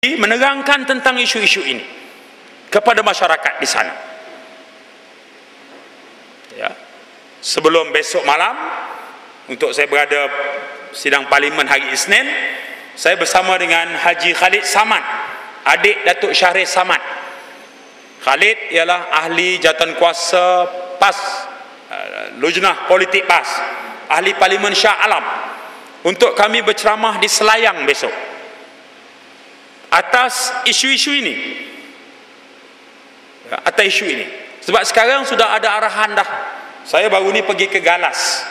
menerangkan tentang isu-isu ini kepada masyarakat di sana. Ya. Sebelum besok malam, untuk saya berada sidang parlimen hari Isnin, saya bersama dengan Haji Khalid Samad, adik Datuk Syahrir Samad. Khalid ialah ahli jawatankuasa PAS, Lujnah Politik PAS, ahli Parlimen Shah Alam, untuk kami berceramah di Selayang besok atas isu-isu ini. Atas isu ini. Sebab sekarang sudah ada arahan dah. Saya baru ni pergi ke Galas.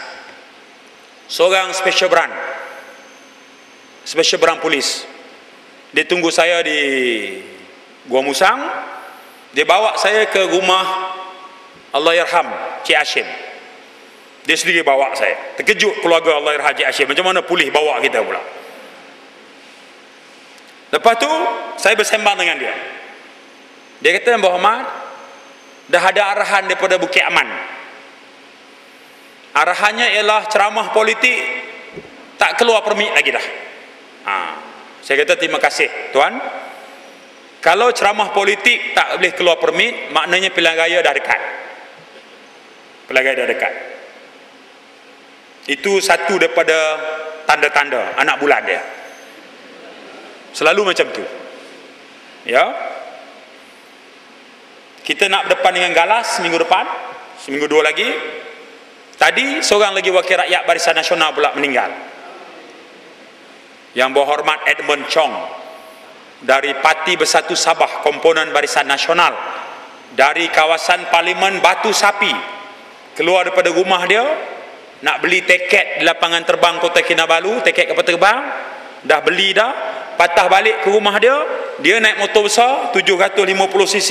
Seorang special branch polis. Dia tunggu saya di Gua Musang. Dia bawa saya ke rumah Allahyarham Cik Hashim. Dia sendiri bawa saya. Terkejut keluarga Allahyarham Cik Hashim. Macam mana polis bawa kita pula? Lepas tu saya bersembang dengan dia. Dia kata, Mbah Ahmad, dah ada arahan daripada Bukit Aman. Arahannya ialah ceramah politik tak keluar permit lagi dah. Saya kata terima kasih tuan. Kalau ceramah politik tak boleh keluar permit, maknanya pilihan raya dah dekat. Pilihan raya dah dekat. Itu satu daripada tanda-tanda anak bulan dia. Selalu macam tu. Ya. Kita nak berdepan dengan Galas minggu depan, seminggu dua lagi. Tadi seorang lagi wakil rakyat Barisan Nasional pula meninggal. Yang berhormat Edmund Chong dari Parti Bersatu Sabah, komponen Barisan Nasional, dari kawasan Parlimen Batu Sapi, keluar daripada rumah dia nak beli tiket di lapangan terbang Kota Kinabalu, tiket kapal terbang, dah beli dah, patah balik ke rumah dia, dia naik motor besar 750cc,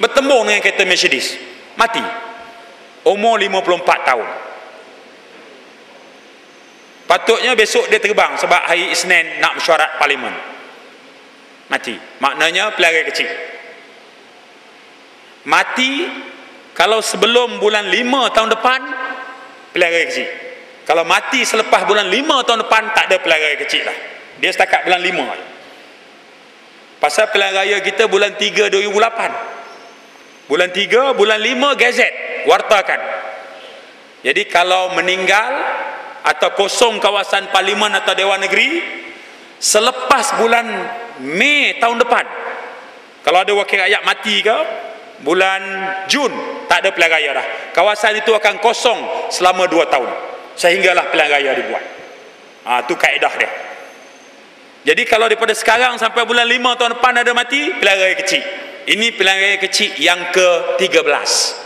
bertembung dengan kereta Mercedes, mati. Umur 54 tahun. Patutnya besok dia terbang sebab hari Isnin nak mesyuarat parlimen. Mati. Maknanya pilihan raya kecil. Mati kalau sebelum bulan 5 tahun depan, pilihan raya kecil. Kalau mati selepas bulan 5 tahun depan, tak ada pilihan raya kecil lah. Dia setakat bulan 5. Pasal pilihan raya kita bulan 3 2008. Bulan 3, bulan 5 gazet wartakan. Jadi kalau meninggal atau kosong kawasan parlimen atau Dewan Negeri selepas bulan Mei tahun depan, kalau ada wakil rakyat mati ke bulan Jun, tak ada pilihan raya dah. Kawasan itu akan kosong selama 2 tahun sehinggalah pilihan raya dibuat. Itu kaedah dia. Jadi kalau daripada sekarang sampai bulan 5 tahun depan ada mati, pilihan raya kecil. Ini pilihan raya kecil yang ke-13.